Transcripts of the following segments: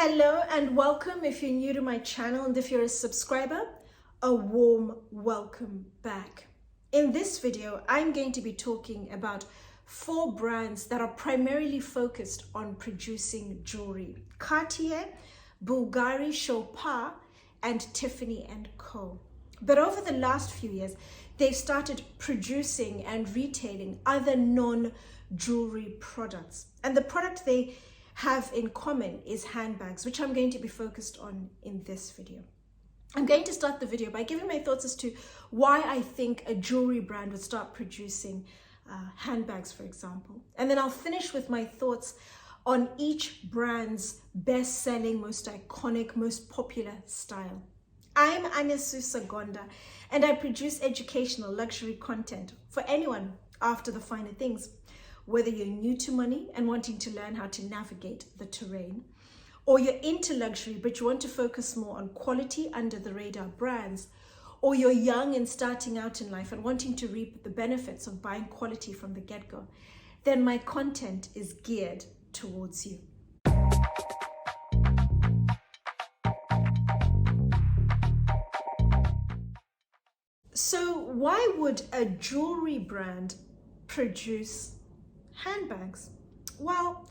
Hello and welcome if you're new to my channel, and if you're a subscriber, a warm welcome back. In this video, I'm going to be talking about 4 brands that are primarily focused on producing jewelry: Cartier, Bvlgari, Chopard, and Tiffany and Co. But over the last few years, they've started producing and retailing other non-jewelry products. And the product they have in common is handbags, which I'm going to be focused on in this video. I'm going to start the video by giving my thoughts as to why I think a jewelry brand would start producing handbags, for example. And then I'll finish with my thoughts on each brand's best-selling, most iconic, most popular style. I'm Anesu Sagonda, and I produce educational luxury content for anyone after the finer things. Whether you're new to money and wanting to learn how to navigate the terrain, or you're into luxury but you want to focus more on quality under the radar brands, or you're young and starting out in life and wanting to reap the benefits of buying quality from the get-go, then my content is geared towards you. So why would a jewelry brand produce handbags? Well,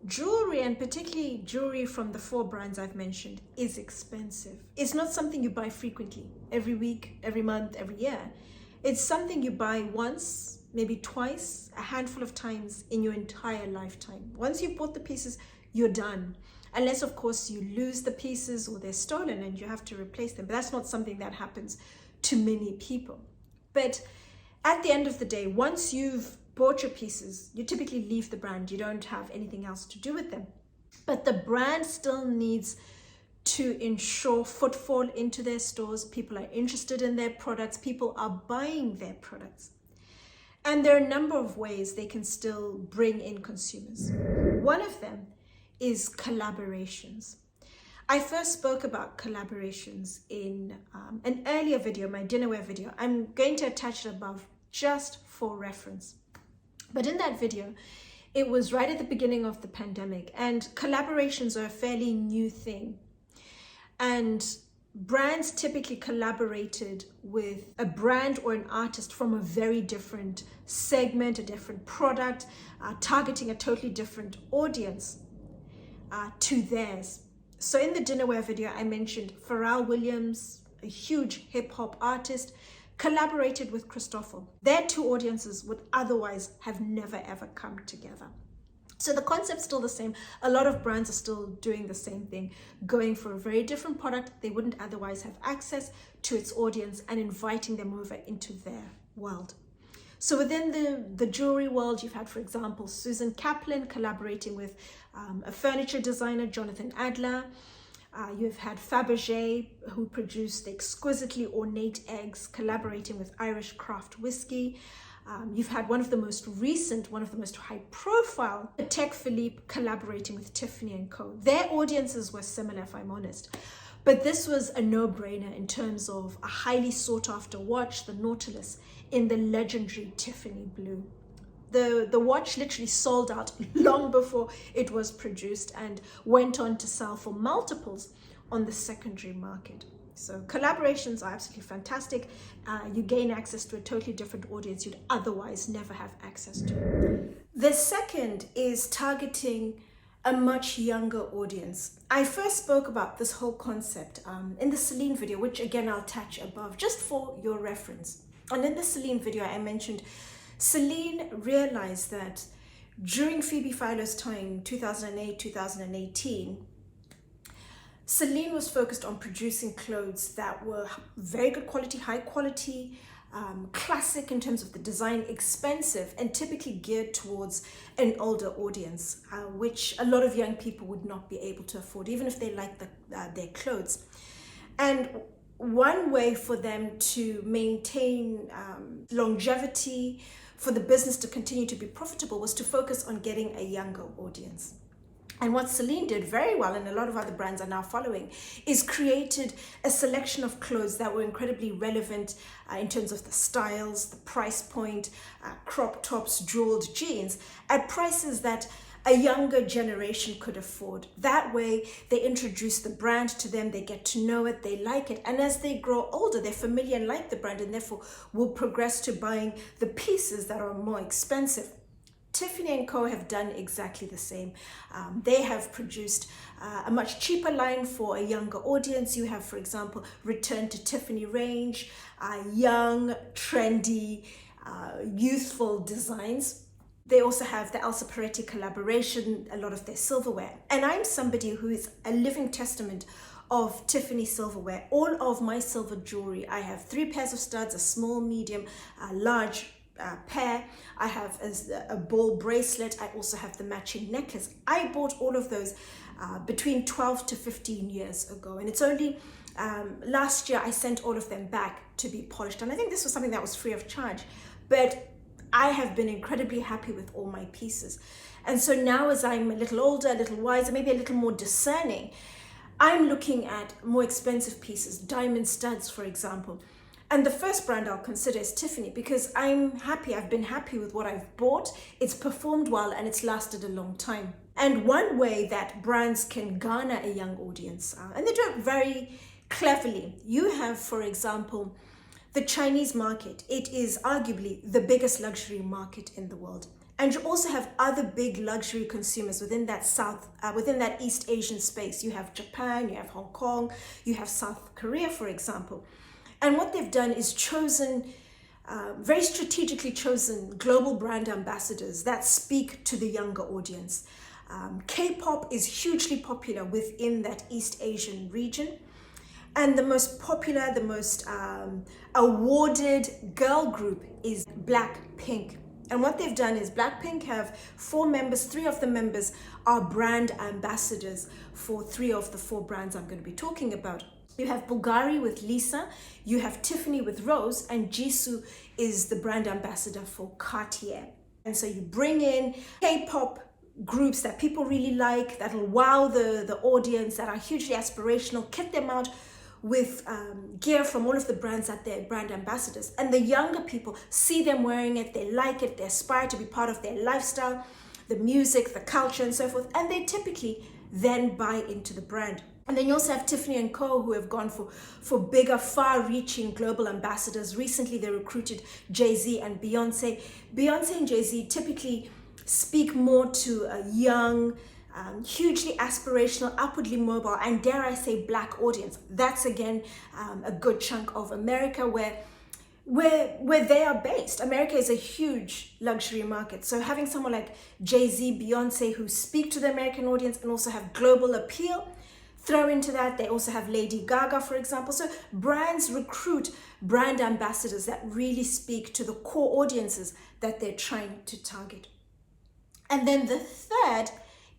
jewelry, and particularly jewelry from the 4 brands I've mentioned, is expensive. It's not something you buy frequently, every week, every month, every year. It's something you buy once, maybe twice, a handful of times in your entire lifetime. Once you've bought the pieces, you're done. Unless, of course, you lose the pieces or they're stolen and you have to replace them. But that's not something that happens to many people. But at the end of the day, once you've bought your pieces, you typically leave the brand. You don't have anything else to do with them. But the brand still needs to ensure footfall into their stores. People are interested in their products. People are buying their products. And there are a number of ways they can still bring in consumers. One of them is collaborations. I first spoke about collaborations in an earlier video, my dinnerware video. I'm going to attach it above just for reference. But in that video, it was right at the beginning of the pandemic, and collaborations are a fairly new thing. And brands typically collaborated with a brand or an artist from a very different segment, a different product, targeting a totally different audience to theirs. So in the dinnerware video, I mentioned Pharrell Williams, a huge hip hop artist, collaborated with Christopher. Their 2 audiences would otherwise have never ever come together. So the concept's still the same. A lot of brands are still doing the same thing, going for a very different product they wouldn't otherwise have access to its audience and inviting them over into their world. So within the jewelry world, you've had, for example, Susan Kaplan collaborating with a furniture designer, Jonathan Adler. You've had Fabergé, who produced the exquisitely ornate eggs, collaborating with Irish craft whiskey. You've had one of the most recent, one of the most high profile, Patek Philippe, collaborating with Tiffany and Co. Their audiences were similar, if I'm honest. But this was a no-brainer in terms of a highly sought after watch, the Nautilus, in the legendary Tiffany blue. The watch literally sold out long before it was produced and went on to sell for multiples on the secondary market. So collaborations are absolutely fantastic. You gain access to a totally different audience you'd otherwise never have access to. The second is targeting a much younger audience. I first spoke about this whole concept in the Celine video, which again I'll attach above just for your reference. And in the Celine video, I mentioned Celine realized that during Phoebe Philo's time, 2008, 2018, Celine was focused on producing clothes that were very good quality, high quality, classic in terms of the design, expensive, and typically geared towards an older audience, which a lot of young people would not be able to afford, even if they liked their clothes. And one way for them to maintain longevity, for the business to continue to be profitable, was to focus on getting a younger audience. And what Celine did very well, and a lot of other brands are now following, is created a selection of clothes that were incredibly relevant in terms of the styles, the price point, crop tops, jeweled jeans, at prices that a younger generation could afford. That way, they introduce the brand to them, they get to know it, they like it. And as they grow older, they're familiar and like the brand, and therefore will progress to buying the pieces that are more expensive. Tiffany and Co have done exactly the same. They have produced a much cheaper line for a younger audience. You have, for example, Return to Tiffany range, young, trendy, youthful designs. They also have the Elsa Peretti collaboration, a lot of their silverware. And I'm somebody who is a living testament of Tiffany silverware. All of my silver jewelry, I have 3 pairs of studs, a small, medium, a large pair. I have a ball bracelet. I also have the matching necklace. I bought all of those between 12 to 15 years ago. And it's only last year I sent all of them back to be polished. And I think this was something that was free of charge. But I have been incredibly happy with all my pieces. And so now, as I'm a little older, a little wiser, maybe a little more discerning, I'm looking at more expensive pieces, diamond studs, for example. And the first brand I'll consider is Tiffany, because I'm happy. I've been happy with what I've bought. It's performed well and it's lasted a long time. And one way that brands can garner a young audience, and they do it very cleverly. You have, for example, the Chinese market. It is arguably the biggest luxury market in the world. And you also have other big luxury consumers within that East Asian space. You have Japan, you have Hong Kong, you have South Korea, for example. And what they've done is very strategically chosen global brand ambassadors that speak to the younger audience. K-pop is hugely popular within that East Asian region. And the most popular, the most awarded girl group is Blackpink. And what they've done is Blackpink have 4 members, 3 of the members are brand ambassadors for 3 of the 4 brands I'm going to be talking about. You have Bvlgari with Lisa, you have Tiffany with Rose, and Jisoo is the brand ambassador for Cartier. And so you bring in K-pop groups that people really like, that'll wow the audience, that are hugely aspirational, kit them out with gear from all of the brands that they're brand ambassadors. And the younger people see them wearing it, they like it, they aspire to be part of their lifestyle, the music, the culture, and so forth. And they typically then buy into the brand. And then you also have Tiffany and Co, who have gone for bigger, far-reaching global ambassadors. Recently, they recruited Jay-Z and Beyonce. Beyonce and Jay-Z typically speak more to a young, hugely aspirational, upwardly mobile, and dare I say, Black audience. That's again a good chunk of America where they are based. America is a huge luxury market. So having someone like Jay-Z, Beyonce, who speak to the American audience and also have global appeal, throw into that, they also have Lady Gaga, for example. So brands recruit brand ambassadors that really speak to the core audiences that they're trying to target. And then the third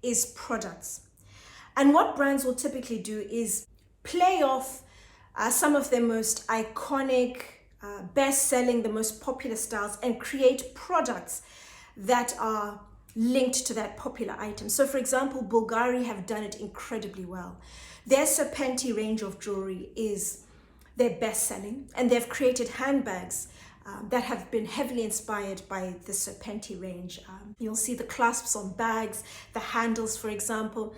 is products. And what brands will typically do is play off some of their most iconic, best-selling, the most popular styles, and create products that are linked to that popular item. So for example, Bvlgari have done it incredibly well. Their Serpenti range of jewelry is their best-selling, and they've created handbags that have been heavily inspired by the Serpenti range. You'll see the clasps on bags, the handles, for example.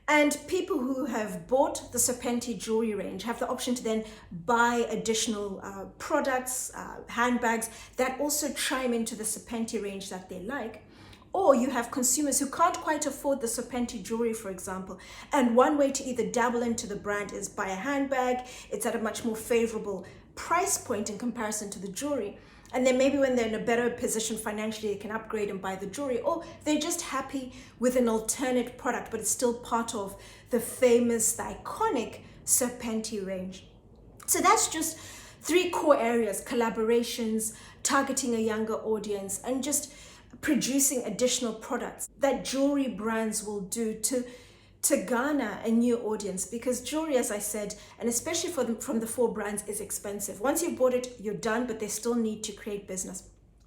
And people who have bought the Serpenti jewelry range have the option to then buy additional products, handbags that also chime into the Serpenti range that they like. Or you have consumers who can't quite afford the Serpenti jewelry, for example. And one way to either dabble into the brand is buy a handbag. It's at a much more favorable price point in comparison to the jewelry. And then maybe when they're in a better position financially, they can upgrade and buy the jewelry. Or they're just happy with an alternate product, but it's still part of the famous, the iconic Serpenti range. So that's just 3 core areas: collaborations, targeting a younger audience, and just producing additional products that jewelry brands will do to garner a new audience. Because jewelry, as I said, and especially from the 4 brands, is expensive. Once you've bought it, you're done, but they still need to create business.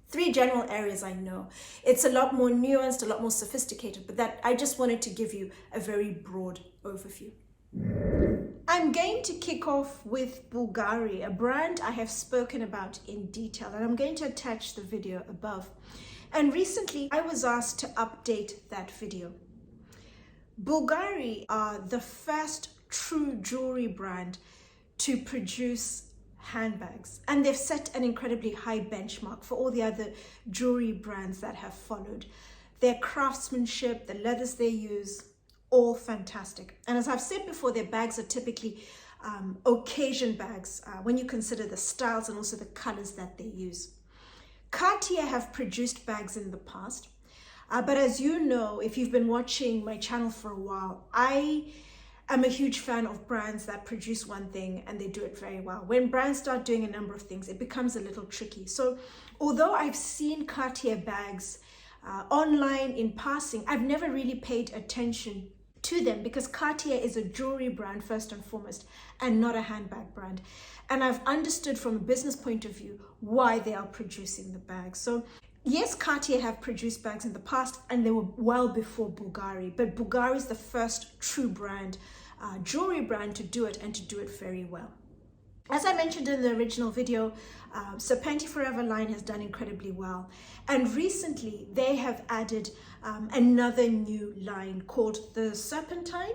3 general areas, I know. It's a lot more nuanced, a lot more sophisticated, but that I just wanted to give you a very broad overview. I'm going to kick off with Bvlgari, a brand I have spoken about in detail, and I'm going to attach the video above. And recently I was asked to update that video. Bvlgari are the first true jewelry brand to produce handbags, and they've set an incredibly high benchmark for all the other jewelry brands that have followed. Their craftsmanship, the leathers they use, all fantastic. And as I've said before, their bags are typically occasion bags when you consider the styles and also the colors that they use. Cartier have produced bags in the past, but as you know, if you've been watching my channel for a while, I am a huge fan of brands that produce one thing and they do it very well. When brands start doing a number of things, it becomes a little tricky. So although I've seen Cartier bags online in passing, I've never really paid attention to them because Cartier is a jewelry brand first and foremost and not a handbag brand. And I've understood from a business point of view why they are producing the bags. So yes, Cartier have produced bags in the past and they were well before Bvlgari, but Bvlgari is the first true brand, jewelry brand to do it and to do it very well. As I mentioned in the original video, Serpenti Forever line has done incredibly well. And recently they have added another new line called the Serpentine.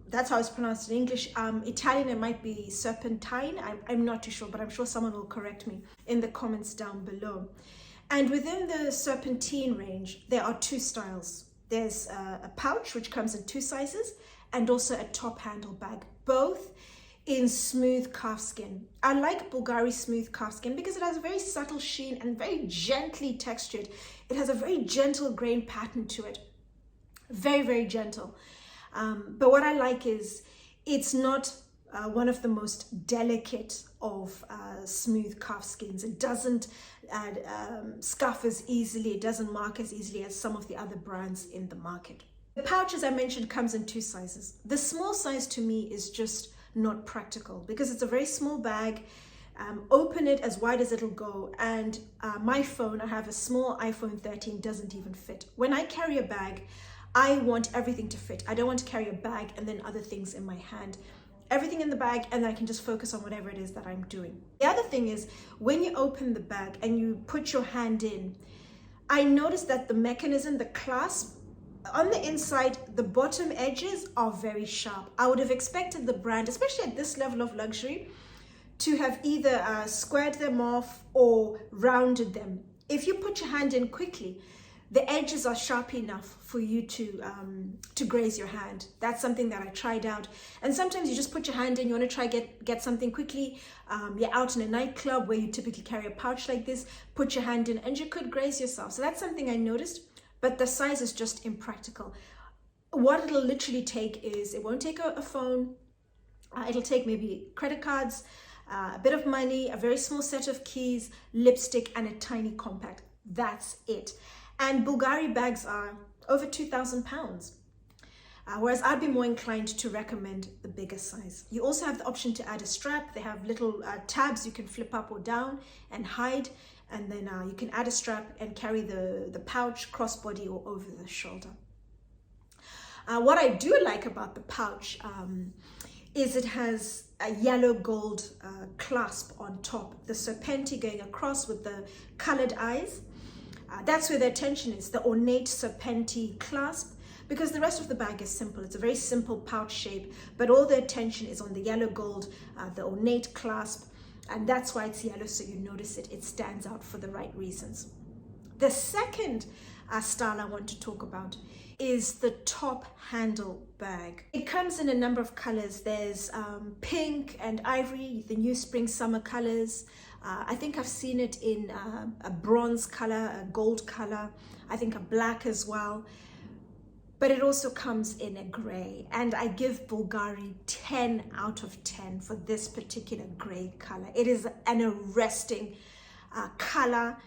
That's how it's pronounced in English. Italian, it might be Serpentine. I'm not too sure, but I'm sure someone will correct me in the comments down below. And within the Serpentine range, there are two styles. There's a pouch, which comes in two sizes, and also a top handle bag, both in smooth calfskin. I like Bvlgari smooth calfskin because it has a very subtle sheen and very gently textured. It has a very gentle grain pattern to it. Very, very gentle. But what I like is it's not one of the most delicate of smooth calfskins. It doesn't scuff as easily, it doesn't mark as easily as some of the other brands in the market. The pouch, as I mentioned, comes in two sizes. The small size to me is just not practical because it's a very small bag. Open it as wide as it'll go, and my phone, I have a small iPhone 13, doesn't even fit. When I carry a bag, I want everything to fit. I don't want to carry a bag and then other things in my hand. Everything in the bag, and I can just focus on whatever it is that I'm doing. The other thing is when you open the bag and you put your hand in, I noticed that the mechanism, the clasp on the inside, the bottom edges are very sharp. I would have expected the brand, especially at this level of luxury, to have either squared them off or rounded them. If you put your hand in quickly, the edges are sharp enough for you to graze your hand. That's something that I tried out. And sometimes you just put your hand in, you want to try get something quickly. You're out in a nightclub where you typically carry a pouch like this, put your hand in and you could graze yourself. So that's something I noticed, but the size is just impractical. What it'll literally take is, it won't take a phone. It'll take maybe credit cards, a bit of money, a very small set of keys, lipstick, and a tiny compact. That's it. And Bvlgari bags are over £2,000, whereas I'd be more inclined to recommend the bigger size. You also have the option to add a strap. They have little tabs you can flip up or down and hide, and then you can add a strap and carry the pouch crossbody or over the shoulder. What I do like about the pouch is it has a yellow gold clasp on top, the Serpenti going across with the colored eyes. That's where the attention is, the ornate Serpenti clasp, because the rest of the bag is simple. It's a very simple pouch shape, but all the attention is on the yellow gold, the ornate clasp, and that's why it's yellow, so you notice it. It stands out for the right reasons. The second style I want to talk about is the top handle bag. It comes in a number of colors. There's pink and ivory, the new spring summer colors. I think I've seen it in a bronze color, a gold color, I think a black as well. But it also comes in a gray, and I give Bvlgari 10 out of 10 for this particular gray color. It is an arresting color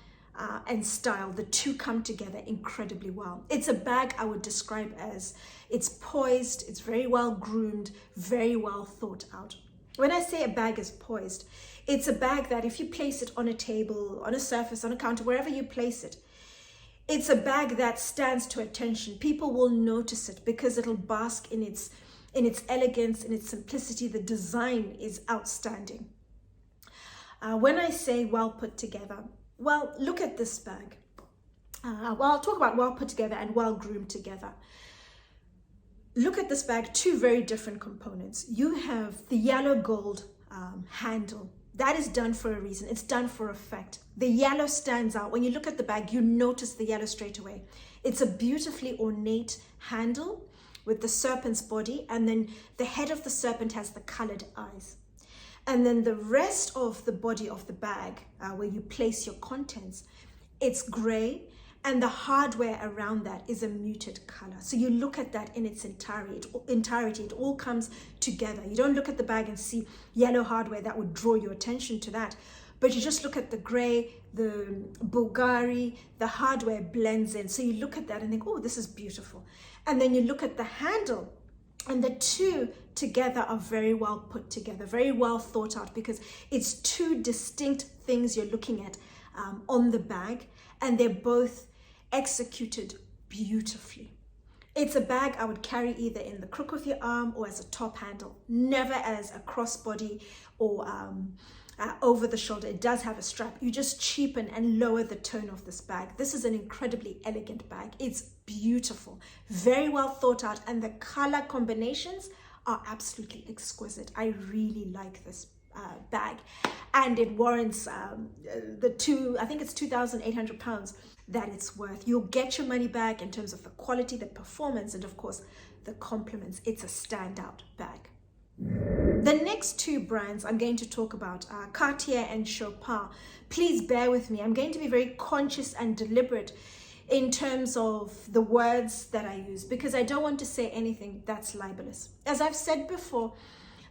and style. The two come together incredibly well. It's a bag I would describe as, it's poised, it's very well groomed, very well thought out. When I say a bag is poised, it's a bag that if you place it on a table, on a surface, on a counter, wherever you place it, it's a bag that stands to attention. People will notice it because it'll bask in its elegance, in its simplicity. The design is outstanding. When I say well put together, well, look at this bag. well, I'll talk about well put together and well groomed together. Look at this bag, two very different components. You have the yellow gold handle. That is done for a reason. It's done for effect. The yellow stands out. When you look at the bag, you notice the yellow straight away. It's a beautifully ornate handle with the serpent's body, and then the head of the serpent has the colored eyes. And then the rest of the body of the bag, where you place your contents, it's gray, and the hardware around that is a muted color. So you look at that in its entirety, it all comes together. You don't look at the bag and see yellow hardware that would draw your attention to that, but you just look at the gray, the Bvlgari, the hardware blends in. So you look at that and think, oh, this is beautiful. And then you look at the handle, and the two together are very well put together, very well thought out, because it's two distinct things you're looking at on the bag, and they're both executed beautifully. It's a bag I would carry either in the crook of your arm or as a top handle, never as a crossbody or over the shoulder. It does have a strap. You just cheapen and lower the tone of this bag. This is an incredibly elegant bag. It's beautiful, very well thought out, and the color combinations are absolutely exquisite. I really like this bag, and it warrants I think it's £2,800 that it's worth. You'll get your money back in terms of the quality, the performance, and of course the compliments. It's a standout bag. The next two brands I'm going to talk about are Cartier and Chopard. Please bear with me. I'm going to be very conscious and deliberate in terms of the words that I use, because I don't want to say anything that's libelous. As I've said before,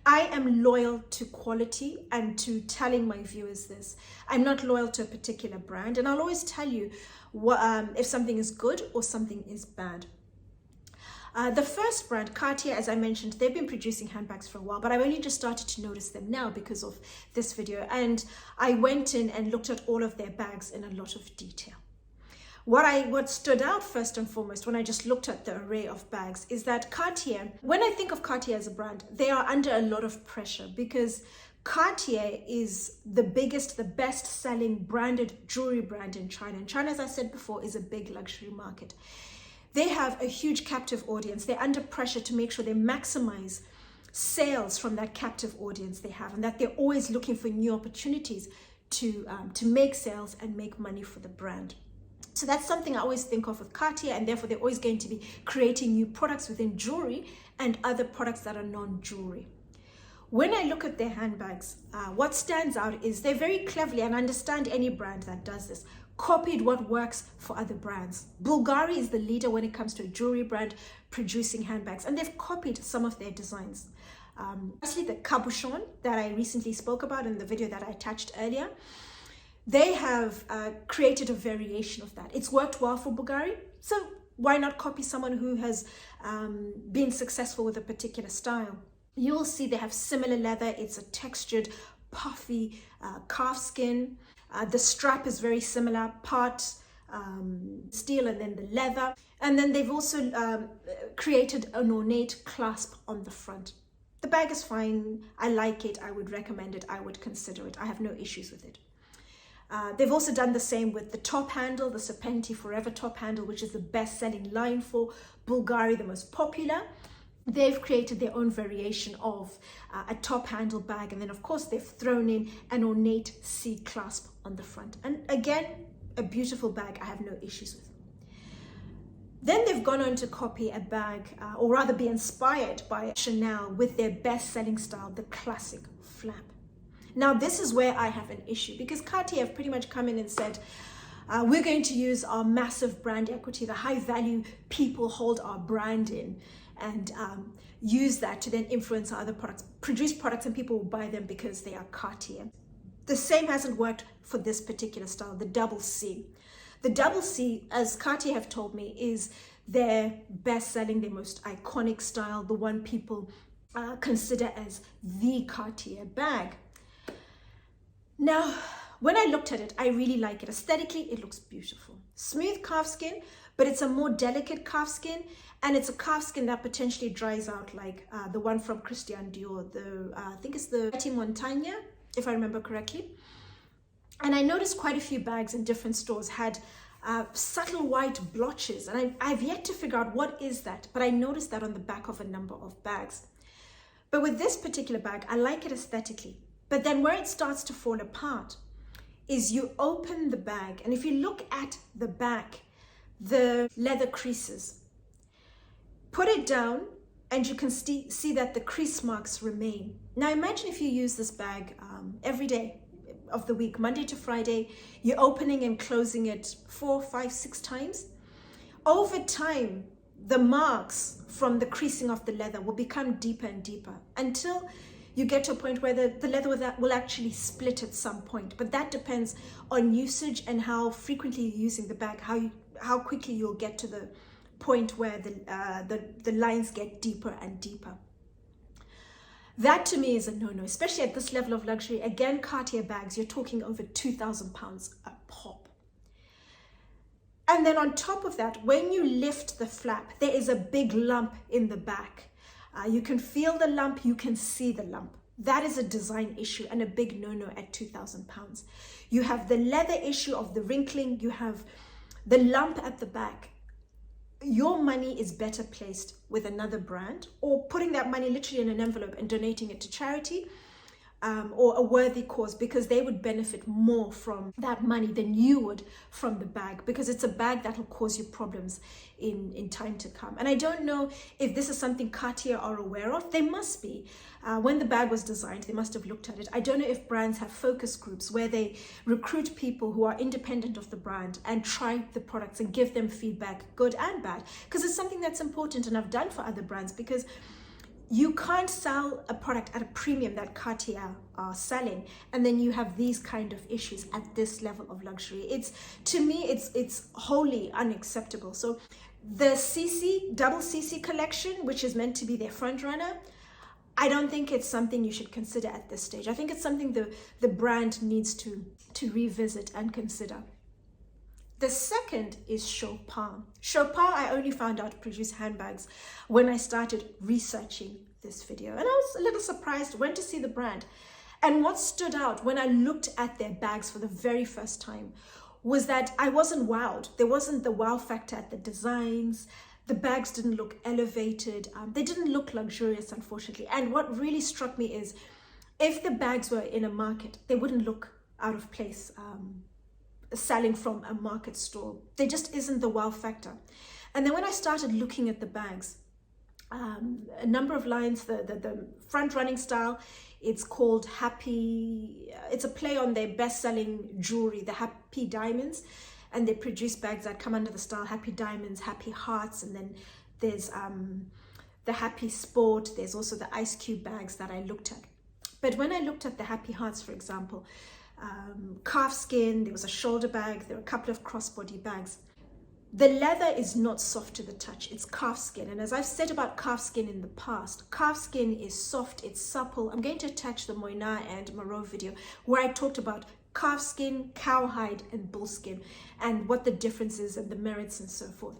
I am loyal to quality and to telling my viewers this. I'm not loyal to a particular brand, and I'll always tell you if something is good or something is bad. The first brand, Cartier, as I mentioned, they've been producing handbags for a while, but I've only just started to notice them now because of this video. And I went in and looked at all of their bags in a lot of detail. What stood out first and foremost when I just looked at the array of bags is that Cartier, when I think of Cartier as a brand, they are under a lot of pressure because Cartier is the biggest, the best selling branded jewelry brand in China. And China, as I said before, is a big luxury market. They have a huge captive audience. They're under pressure to make sure they maximize sales from that captive audience they have, and that they're always looking for new opportunities to make sales and make money for the brand. So that's something I always think of with Cartier, and therefore they're always going to be creating new products within jewelry and other products that are non-jewelry. When I look at their handbags, what stands out is they're very cleverly, and I understand any brand that does this, copied what works for other brands. Bvlgari is the leader when it comes to a jewelry brand producing handbags, and they've copied some of their designs. Firstly, the cabochon that I recently spoke about in the video that I attached earlier, they have created a variation of that. It's worked well for Bvlgari, so why not copy someone who has been successful with a particular style? You'll see they have similar leather. It's a textured, puffy calf skin. The strap is very similar, part steel and then the leather. And then they've also created an ornate clasp on the front. The bag is fine. I like it. I would recommend it. I would consider it. I have no issues with it. They've also done the same with the top handle, the Serpenti Forever top handle, which is the best-selling line for Bvlgari, the most popular. They've created their own variation of a top handle bag, and then of course they've thrown in an ornate C clasp on the front. And again, a beautiful bag I have no issues with. Then they've gone on to copy a bag, or rather be inspired by Chanel with their best-selling style, the classic flap. Now this is where I have an issue, because Cartier have pretty much come in and said, we're going to use our massive brand equity, the high value people hold our brand in, and use that to then influence our other products, produce products, and people will buy them because they are Cartier. The same hasn't worked for this particular style, the double C. The double C, as Cartier have told me, is their best-selling, their most iconic style, the one people consider as the Cartier bag. Now, when I looked at it, I really like it. Aesthetically, it looks beautiful. Smooth calfskin, but it's a more delicate calfskin, and it's a calfskin that potentially dries out like the one from Christian Dior, I think it's the Petit Montagne, if I remember correctly. And I noticed quite a few bags in different stores had subtle white blotches. And I've yet to figure out what is that, but I noticed that on the back of a number of bags. But with this particular bag, I like it aesthetically. But then where it starts to fall apart is you open the bag, and if you look at the back, the leather creases. Put it down and you can see that the crease marks remain. Now imagine if you use this bag every day of the week, Monday to Friday, you're opening and closing it 4, 5, 6 times. Over time, the marks from the creasing of the leather will become deeper and deeper until you get to a point where the leather will actually split at some point. But that depends on usage and how frequently you're using the bag, how quickly you'll get to the point where the lines get deeper and deeper. That to me is a no-no, especially at this level of luxury. Again, Cartier bags, you're talking over £2,000 a pop. And then on top of that, when you lift the flap, there is a big lump in the back. You can feel the lump, you can see the lump. That is a design issue and a big no-no at £2,000. You have the leather issue of the wrinkling, you have the lump at the back. Your money is better placed with another brand, or putting that money literally in an envelope and donating it to charity or a worthy cause, because they would benefit more from that money than you would from the bag, because it's a bag that will cause you problems in time to come. And I don't know if this is something Cartier are aware of. They must be. When the bag was designed, they must have looked at it. I don't know if brands have focus groups where they recruit people who are independent of the brand and try the products and give them feedback, good and bad, because it's something that's important, and I've done for other brands, because you can't sell a product at a premium that Cartier are selling, and then you have these kind of issues at this level of luxury. To me, it's wholly unacceptable. So the double CC collection, which is meant to be their front runner, I don't think it's something you should consider at this stage. I think it's something the brand needs to revisit and consider. The second is Chopard. Chopard, I only found out produce handbags when I started researching this video. And I was a little surprised, went to see the brand. And what stood out when I looked at their bags for the very first time was that I wasn't wowed. There wasn't the wow factor at the designs. The bags didn't look elevated. They didn't look luxurious, unfortunately. And what really struck me is, if the bags were in a market, they wouldn't look out of place selling from a market store. There just isn't the wow factor. And then when I started looking at the bags, a number of lines, the front running style, it's called Happy, it's a play on their best-selling jewelry, the Happy Diamonds, and they produce bags that come under the style Happy Diamonds, Happy Hearts, and then there's the Happy Sport, there's also the Ice Cube bags that I looked at. But when I looked at the Happy Hearts, for example, calfskin, there was a shoulder bag, there were a couple of crossbody bags. The leather is not soft to the touch, it's calfskin. And as I've said about calfskin in the past, calfskin is soft, it's supple. I'm going to attach the Moina and Moreau video where I talked about calfskin, cowhide, and bullskin, and what the difference is and the merits and so forth.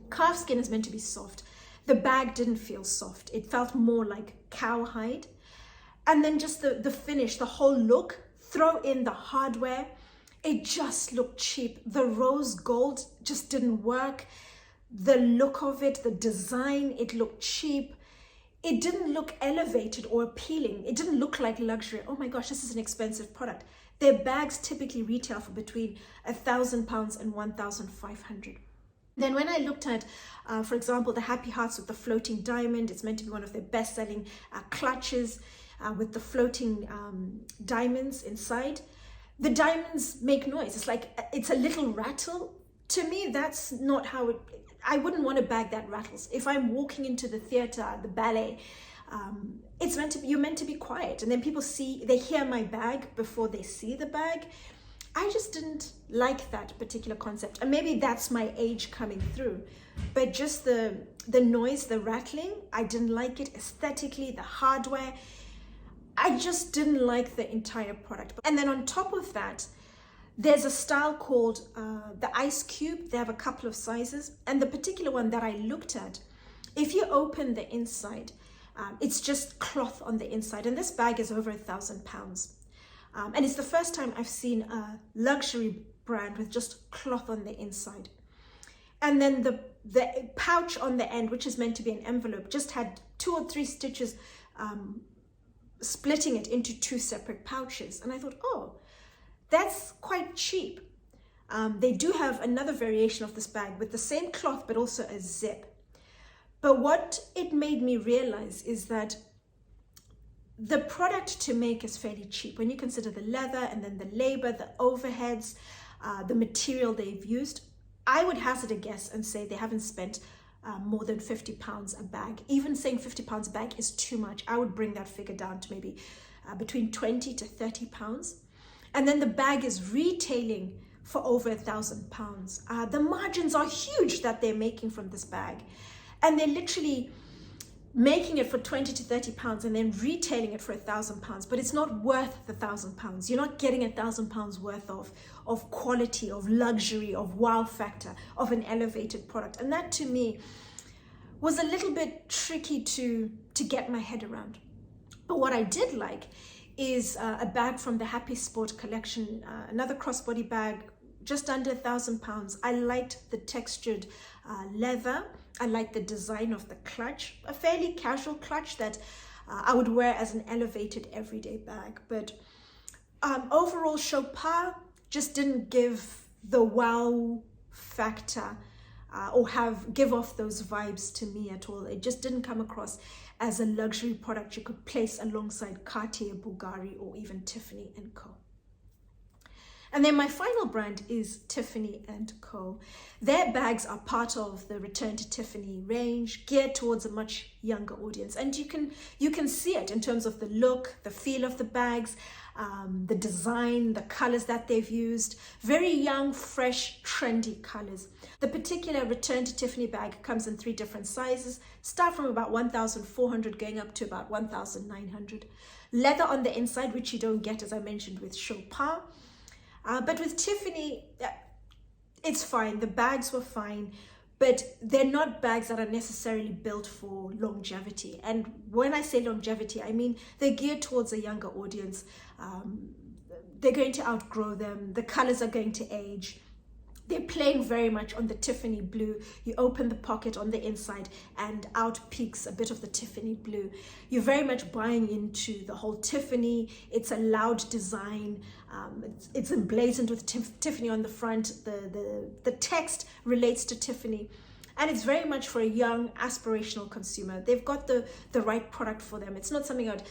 Calfskin is meant to be soft. The bag didn't feel soft. It felt more like cowhide. And then just the finish, the whole look, throw in the hardware, it just looked cheap. The rose gold just didn't work. The look of it, the design, it looked cheap. It didn't look elevated or appealing. It didn't look like luxury. Oh my gosh, this is an expensive product. Their bags typically retail for between £1,000 and £1,500. Then when I looked at, for example, the Happy Hearts with the floating diamond, it's meant to be one of their best-selling clutches with the floating diamonds inside. The diamonds make noise. It's like, it's a little rattle. To me, that's not how it, I wouldn't want a bag that rattles. If I'm walking into the theater, the ballet, it's meant to be, you're meant to be quiet. And then people they hear my bag before they see the bag. I just didn't like that particular concept. And maybe that's my age coming through. But just the noise, the rattling, I didn't like it. Aesthetically, the hardware, I just didn't like the entire product. And then on top of that, there's a style called the Ice Cube. They have a couple of sizes. And the particular one that I looked at, if you open the inside, it's just cloth on the inside. And this bag is over £1,000. And it's the first time I've seen a luxury brand with just cloth on the inside. And then the pouch on the end, which is meant to be an envelope, just had 2 or 3 stitches splitting it into 2 separate pouches. And I thought, oh, that's quite cheap. They do have another variation of this bag with the same cloth, but also a zip. But what it made me realize is that the product to make is fairly cheap when you consider the leather and then the labor, the overheads, the material they've used. I would hazard a guess and say they haven't spent more than £50 a bag. Even saying £50 a bag is too much. I would bring that figure down to maybe between £20 to £30. And then the bag is retailing for over £1,000. The margins are huge that they're making from this bag. And they're literally making it for £20 to £30 and then retailing it for £1,000, but it's not worth the £1,000. You're not getting £1,000 worth of quality, of luxury, of wow factor, of an elevated product. And that to me was a little bit tricky to get my head around. But what I did like is a bag from the Happy Sport collection, another crossbody bag, just under £1,000. I liked the textured leather. I liked the design of the clutch, a fairly casual clutch that I would wear as an elevated everyday bag. But overall, Chopard just didn't give the wow factor or give off those vibes to me at all. It just didn't come across as a luxury product you could place alongside Cartier, Bvlgari, or even Tiffany and Co. And then my final brand is Tiffany and Co. Their bags are part of the Return to Tiffany range, geared towards a much younger audience. And you can see it in terms of the look, the feel of the bags, the design, the colors that they've used. Very young, fresh, trendy colors. The particular Return to Tiffany bag comes in 3 different sizes, start from about 1,400 going up to about 1,900. Leather on the inside, which you don't get, as I mentioned, with Chopard. But with Tiffany, it's fine. The bags were fine, but they're not bags that are necessarily built for longevity. And when I say longevity, I mean they're geared towards a younger audience. They're going to outgrow them. The colors are going to age. They're playing very much on the Tiffany blue. You open the pocket on the inside and out peeks a bit of the Tiffany blue. You're very much buying into the whole Tiffany. It's a loud design. It's emblazoned with Tiffany on the front. The text relates to Tiffany. And it's very much for a young, aspirational consumer. They've got the right product for them. It's not something I'd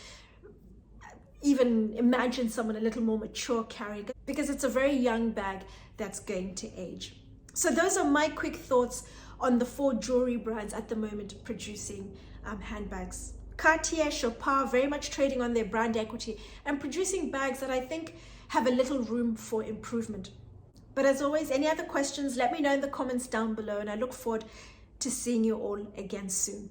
even imagine someone a little more mature carrying, because it's a very young bag that's going to age. So those are my quick thoughts on the 4 jewelry brands at the moment producing handbags. Cartier, Chopard, very much trading on their brand equity and producing bags that I think have a little room for improvement. But as always, any other questions, let me know in the comments down below, and I look forward to seeing you all again soon.